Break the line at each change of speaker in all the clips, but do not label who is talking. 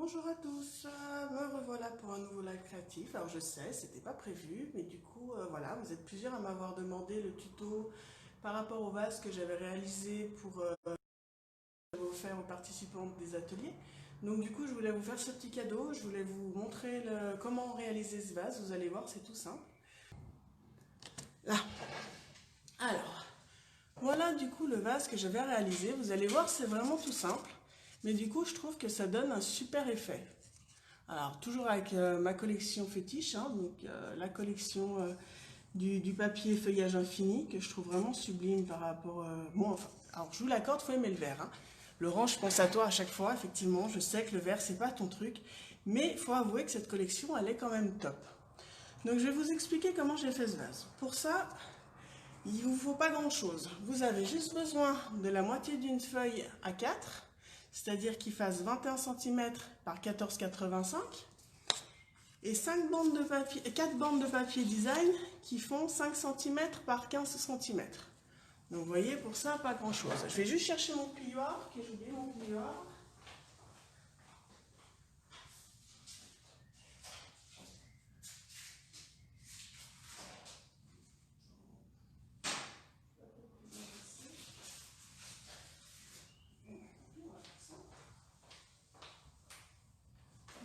Bonjour à tous, me revoilà pour un nouveau live créatif. Alors je sais, c'était pas prévu, mais du coup, voilà, vous êtes plusieurs à m'avoir demandé le tuto par rapport au vase que j'avais réalisé pour j'avais offert aux participants des ateliers. Donc du coup, je voulais vous faire ce petit cadeau, je voulais vous montrer comment réaliser ce vase. Vous allez voir, c'est tout simple. Là, alors, voilà du coup le vase que j'avais réalisé. Vous allez voir, c'est vraiment tout simple, mais du coup, je trouve que ça donne un super effet. Alors, toujours avec ma collection fétiche, hein, donc la collection du papier feuillage infini, que je trouve vraiment sublime par rapport... bon, enfin, alors je vous l'accorde, il faut aimer le vert. Hein. Laurent, je pense à toi à chaque fois, effectivement, je sais que le vert, c'est pas ton truc, mais il faut avouer que cette collection, elle est quand même top. Donc, je vais vous expliquer comment j'ai fait ce vase. Pour ça, il ne vous faut pas grand-chose. Vous avez juste besoin de la moitié d'une feuille A4, c'est-à-dire qu'il fasse 21 cm par 14,85 et 4 bandes de papier design qui font 5 cm par 15 cm. Donc vous voyez, pour ça, pas grand-chose. Je vais juste chercher mon plioir, que j'ai oublié mon plioir.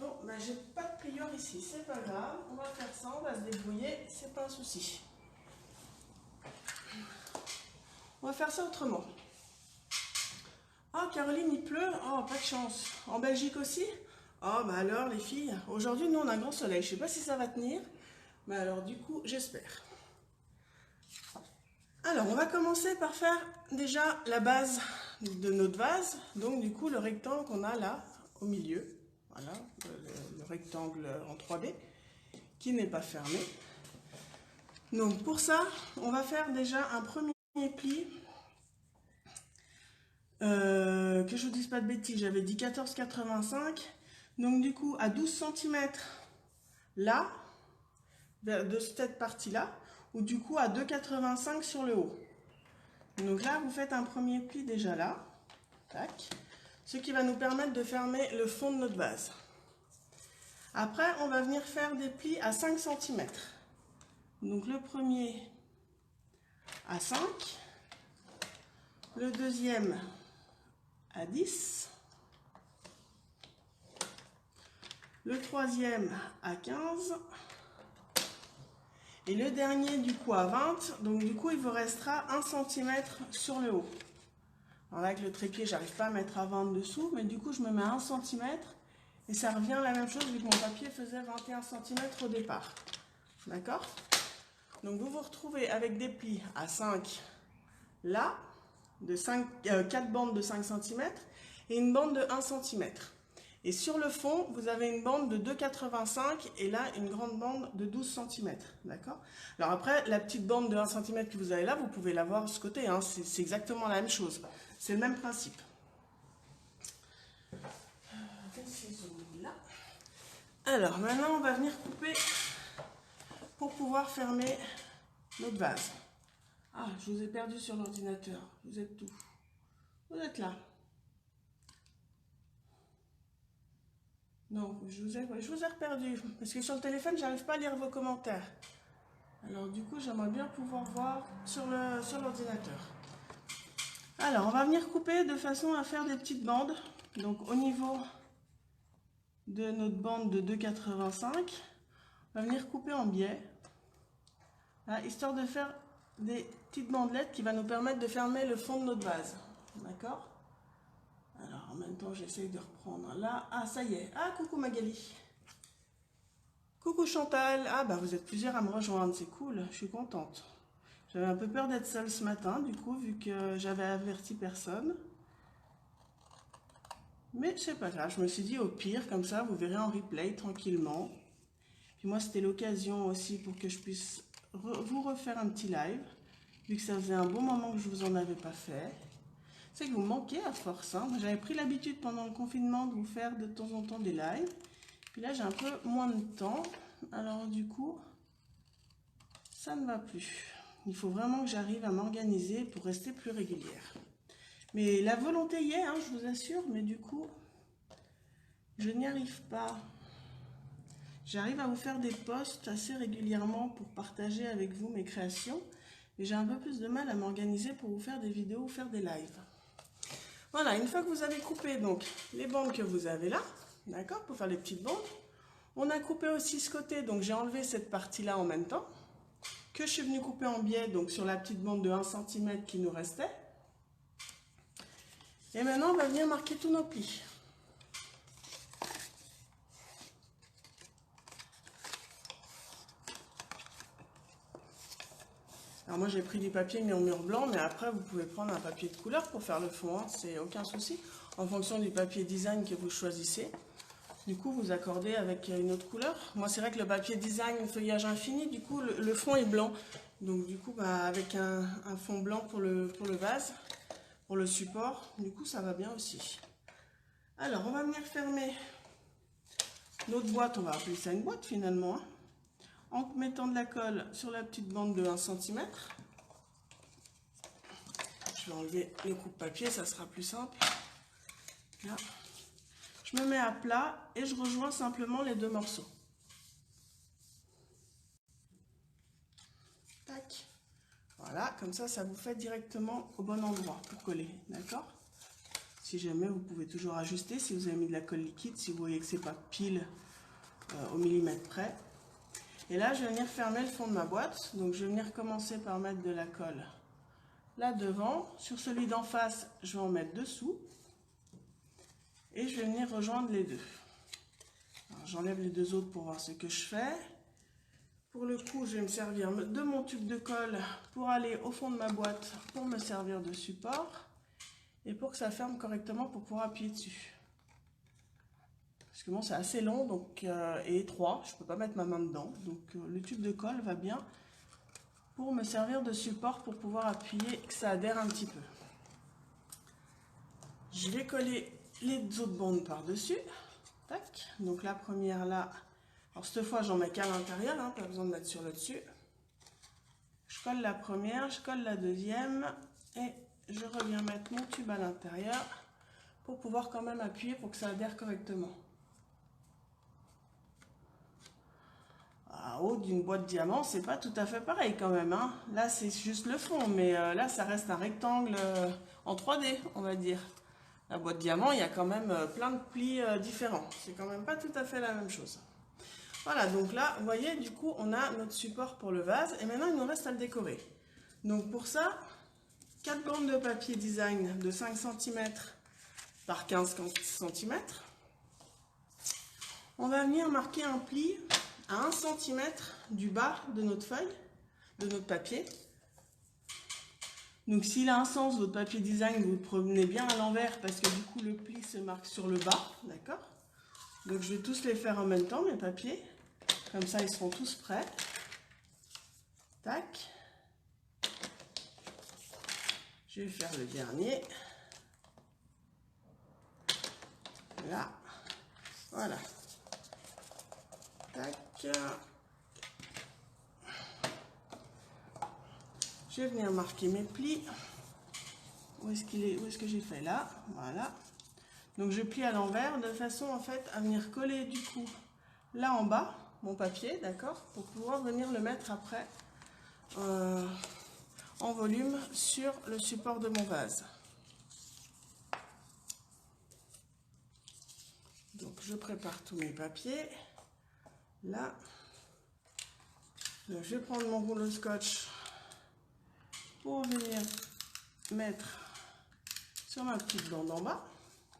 Bon, ben j'ai pas de plieur ici, c'est pas grave. On va faire ça, on va se débrouiller, c'est pas un souci. On va faire ça autrement. Ah, Caroline, il pleut? Oh, pas de chance. En Belgique aussi? Oh, bah alors, les filles, aujourd'hui, nous, on a un grand soleil. Je sais pas si ça va tenir, mais alors, du coup, j'espère. Alors, on va commencer par faire déjà la base de notre vase. Donc, du coup, le rectangle qu'on a là, au milieu. Voilà, le rectangle en 3D, qui n'est pas fermé. Donc, pour ça, on va faire déjà un premier pli. Que je vous dise pas de bêtises, j'avais dit 14,85. Donc, du coup, à 12 cm là, de cette partie-là, ou du coup à 2,85 sur le haut. Donc là, vous faites un premier pli déjà là. Tac. Ce qui va nous permettre de fermer le fond de notre vase. Après, on va venir faire des plis à 5 cm. Donc le premier à 5, le deuxième à 10, le troisième à 15 et le dernier du coup à 20. Donc du coup, il vous restera 1 cm sur le haut. Alors là, avec le trépied, j'arrive pas à mettre à 20 dessous, mais du coup, je me mets à 1 cm et ça revient à la même chose vu que mon papier faisait 21 cm au départ. D'accord? Donc vous vous retrouvez avec des plis à 5 là, de 4 bandes de 5 cm et une bande de 1 cm. Et sur le fond, vous avez une bande de 2,85 et là, une grande bande de 12 cm. D'accord? Alors après, la petite bande de 1 cm que vous avez là, vous pouvez la voir de ce côté. Hein, c'est exactement la même chose. C'est le même principe. Alors maintenant, on va venir couper pour pouvoir fermer notre vase. Ah, je vous ai perdu sur l'ordinateur. Vous êtes où? Vous êtes là. Non, je vous ai reperdu. Parce que sur le téléphone, j'arrive pas à lire vos commentaires. Alors du coup, j'aimerais bien pouvoir voir sur l'ordinateur. Alors, on va venir couper de façon à faire des petites bandes. Donc au niveau de notre bande de 2,85, on va venir couper en biais. Là, histoire de faire des petites bandelettes qui va nous permettre de fermer le fond de notre vase. D'accord? Alors en même temps, j'essaye de reprendre là. Ah, ça y est. Ah, coucou Magali. Coucou Chantal. Ah, bah vous êtes plusieurs à me rejoindre, c'est cool, je suis contente. J'avais un peu peur d'être seule ce matin, du coup, vu que j'avais averti personne. Mais c'est pas grave, je me suis dit au pire, comme ça, vous verrez en replay tranquillement. Puis moi, c'était l'occasion aussi pour que je puisse vous refaire un petit live, vu que ça faisait un bon moment que je vous en avais pas fait. C'est que vous me manquez à force, hein. J'avais pris l'habitude pendant le confinement de vous faire de temps en temps des lives. Puis là, j'ai un peu moins de temps. Alors du coup, ça ne va plus. Il faut vraiment que j'arrive à m'organiser pour rester plus régulière. Mais la volonté y est, hein, je vous assure, mais du coup, je n'y arrive pas. J'arrive à vous faire des posts assez régulièrement pour partager avec vous mes créations. Mais j'ai un peu plus de mal à m'organiser pour vous faire des vidéos ou faire des lives. Voilà, une fois que vous avez coupé donc les bandes que vous avez là, d'accord, pour faire les petites bandes, on a coupé aussi ce côté, donc j'ai enlevé cette partie-là en même temps, que je suis venue couper en biais, donc sur la petite bande de 1 cm qui nous restait. Et maintenant, on va venir marquer tous nos plis. Alors moi, j'ai pris du papier murmure blanc, mais après, vous pouvez prendre un papier de couleur pour faire le fond, hein, c'est aucun souci, en fonction du papier design que vous choisissez. Du coup, vous accordez avec une autre couleur. Moi, c'est vrai que le papier design feuillage infini, du coup, le fond est blanc. Donc, du coup, bah, avec un fond blanc pour le vase, pour le support, du coup, ça va bien aussi. Alors, on va venir fermer notre boîte. On va appeler ça une boîte, finalement, hein, en mettant de la colle sur la petite bande de 1 cm. Je vais enlever le coupe-papier, ça sera plus simple. Là. Je me mets à plat et je rejoins simplement les deux morceaux. Tac. Voilà, comme ça vous fait directement au bon endroit pour coller, d'accord? Si jamais, vous pouvez toujours ajuster si vous avez mis de la colle liquide, si vous voyez que c'est pas pile au millimètre près. Et là, je vais venir fermer le fond de ma boîte. Donc, je vais venir commencer par mettre de la colle là devant. Sur celui d'en face, je vais en mettre dessous. Et je vais venir rejoindre les deux. J'enlève les deux autres pour voir ce que je fais. Pour le coup, je vais me servir de mon tube de colle pour aller au fond de ma boîte pour me servir de support. Et pour que ça ferme correctement pour pouvoir appuyer dessus. Parce que bon, c'est assez long donc, et étroit, je ne peux pas mettre ma main dedans. Donc le tube de colle va bien pour me servir de support pour pouvoir appuyer et que ça adhère un petit peu. Je vais coller les autres bandes par-dessus. Tac. Donc la première là, alors cette fois j'en mets qu'à l'intérieur, hein, pas besoin de mettre sur le dessus. Je colle la première, je colle la deuxième et je reviens mettre mon tube à l'intérieur pour pouvoir quand même appuyer pour que ça adhère correctement. En haut d'une boîte diamant, c'est pas tout à fait pareil quand même, hein. Là c'est juste le fond, mais là ça reste un rectangle en 3D, on va dire. La boîte diamant, il y a quand même plein de plis différents. C'est quand même pas tout à fait la même chose. Voilà, donc là, vous voyez, du coup, on a notre support pour le vase. Et maintenant, il nous reste à le décorer. Donc pour ça, 4 bandes de papier design de 5 cm par 15 cm. On va venir marquer un pli à 1 cm du bas de notre feuille, de notre papier. Donc s'il a un sens, votre papier design, vous le prenez bien à l'envers parce que du coup le pli se marque sur le bas, d'accord? Donc je vais tous les faire en même temps, mes papiers. Comme ça, ils seront tous prêts. Tac. Je vais faire le dernier. Là. Voilà. Tac. Je vais venir marquer mes plis. Où est-ce qu'il est? Où est-ce que j'ai fait? Là. Voilà. Donc je plie à l'envers de façon en fait à venir coller du coup là en bas mon papier, d'accord, pour pouvoir venir le mettre après en volume sur le support de mon vase. Donc je prépare tous mes papiers. Là, donc, je vais prendre mon rouleau scotch pour venir mettre sur ma petite bande en bas.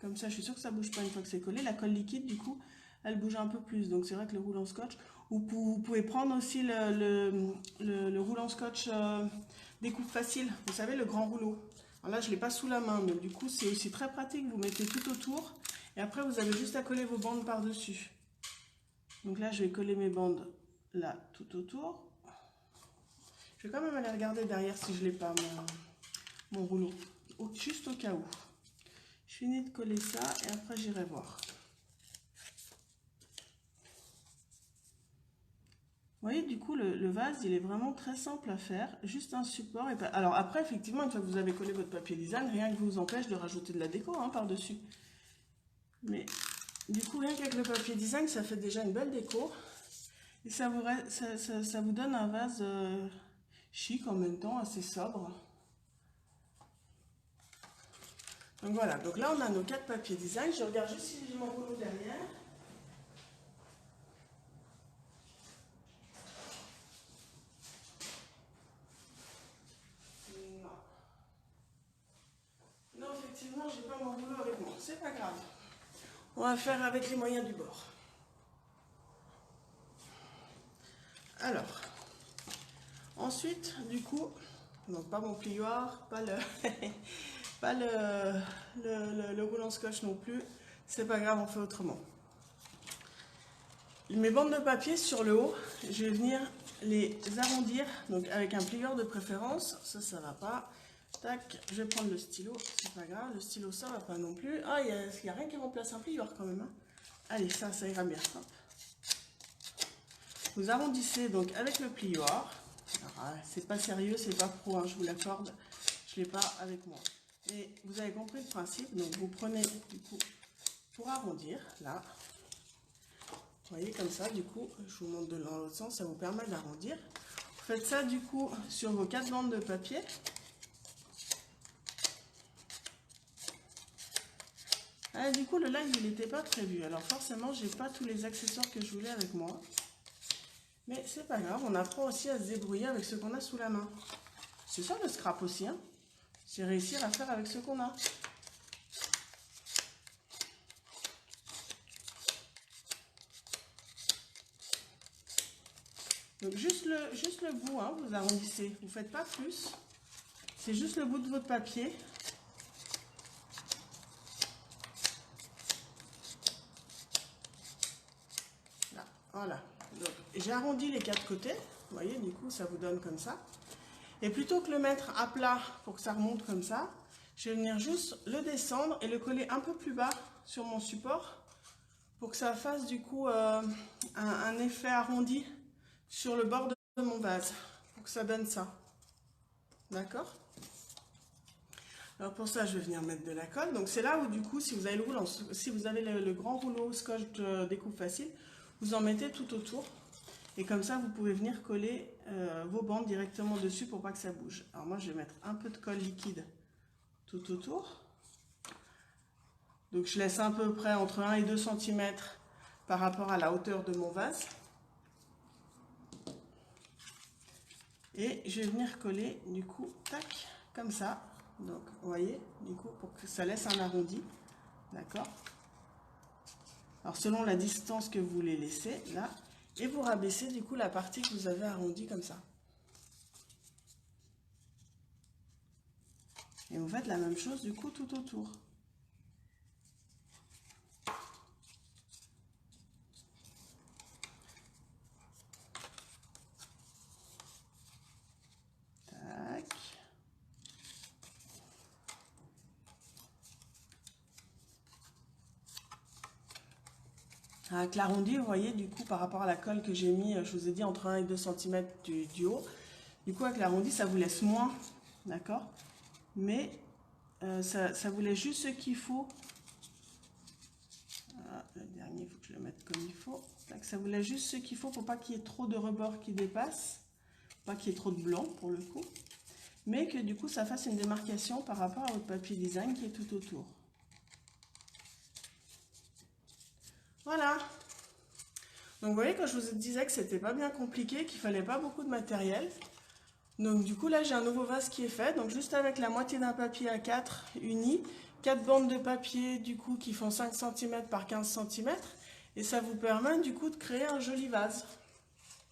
Comme ça, je suis sûre que ça ne bouge pas une fois que c'est collé. La colle liquide, du coup, elle bouge un peu plus. Donc, c'est vrai que le rouleau scotch, vous pouvez prendre aussi le rouleau scotch découpe facile. Vous savez, le grand rouleau. Alors là, je ne l'ai pas sous la main, mais du coup, c'est aussi très pratique. Vous mettez tout autour et après, vous avez juste à coller vos bandes par-dessus. Donc là, je vais coller mes bandes là, tout autour. Je vais quand même aller regarder derrière si je n'ai pas mon rouleau. Juste au cas où. Je finis de coller ça et après j'irai voir. Vous voyez, du coup, le vase, il est vraiment très simple à faire. Juste un support. Et alors après, effectivement, une fois que vous avez collé votre papier design, rien ne vous empêche de rajouter de la déco hein, par-dessus. Mais Du coup, rien qu'avec le papier design, ça fait déjà une belle déco. Et ça vous donne un vase chic en même temps, assez sobre. Donc voilà, donc là on a nos 4 papiers design. Je regarde juste si j'ai mon rouleau derrière. Non, effectivement, j'ai pas mon rouleau avec moi. C'est pas grave. On va faire avec les moyens du bord. Alors, ensuite, du coup, donc pas mon plioir, pas le, pas le roulant scotch non plus. C'est pas grave, on fait autrement. Mes bandes de papier sur le haut, je vais venir les arrondir, donc avec un plieur de préférence. Ça va pas. Tac, je vais prendre le stylo, c'est pas grave, le stylo ça va pas non plus. Ah, il y a rien qui remplace un plieur quand même. Hein. Allez, ça ira bien. Hop. Vous arrondissez donc avec le plioir. C'est pas sérieux, c'est pas pro, hein, je vous l'accorde. Je l'ai pas avec moi. Et vous avez compris le principe, donc vous prenez du coup pour arrondir, là. Vous voyez comme ça, du coup, je vous montre dans l'autre sens, ça vous permet d'arrondir. Vous faites ça du coup sur vos 4 bandes de papier. Ah, du coup, le live, il n'était pas prévu. Alors forcément, j'ai pas tous les accessoires que je voulais avec moi. Mais c'est pas grave, on apprend aussi à se débrouiller avec ce qu'on a sous la main. C'est ça le scrap aussi, hein. C'est réussir à faire avec ce qu'on a. Donc juste le bout, hein, vous arrondissez. Vous ne faites pas plus. C'est juste le bout de votre papier. Là, voilà. J'ai arrondi les 4 côtés. Vous voyez, du coup, ça vous donne comme ça. Et plutôt que le mettre à plat pour que ça remonte comme ça, je vais venir juste le descendre et le coller un peu plus bas sur mon support pour que ça fasse du coup un effet arrondi sur le bord de mon vase, pour que ça donne ça. D'accord? Alors pour ça, je vais venir mettre de la colle. Donc c'est là où du coup, si vous avez le grand rouleau scotch de découpe facile, vous en mettez tout autour. Et comme ça, vous pouvez venir coller vos bandes directement dessus pour pas que ça bouge. Alors moi, je vais mettre un peu de colle liquide tout autour. Donc je laisse à peu près entre 1 et 2 cm par rapport à la hauteur de mon vase. Et je vais venir coller du coup, tac, comme ça. Donc vous voyez, du coup, pour que ça laisse un arrondi. D'accord? Alors selon la distance que vous voulez laisser, là. Et vous rabaissez du coup la partie que vous avez arrondie comme ça. Et vous faites la même chose du coup tout autour. Tac. Avec l'arrondi, vous voyez, du coup, par rapport à la colle que j'ai mis, je vous ai dit entre 1 et 2 cm du haut. Du coup, avec l'arrondi, ça vous laisse moins, d'accord? Mais ça vous laisse juste ce qu'il faut. Ah, le dernier, il faut que je le mette comme il faut. Ça vous laisse juste ce qu'il faut pour pas qu'il y ait trop de rebord qui dépasse. Pas qu'il y ait trop de blanc, pour le coup. Mais que, du coup, ça fasse une démarcation par rapport à votre papier design qui est tout autour. Voilà. Donc vous voyez, quand je vous disais que c'était pas bien compliqué, qu'il fallait pas beaucoup de matériel. Donc du coup là j'ai un nouveau vase qui est fait. Donc juste avec la moitié d'un papier A4 uni, 4 bandes de papier du coup qui font 5 cm par 15 cm. Et ça vous permet du coup de créer un joli vase.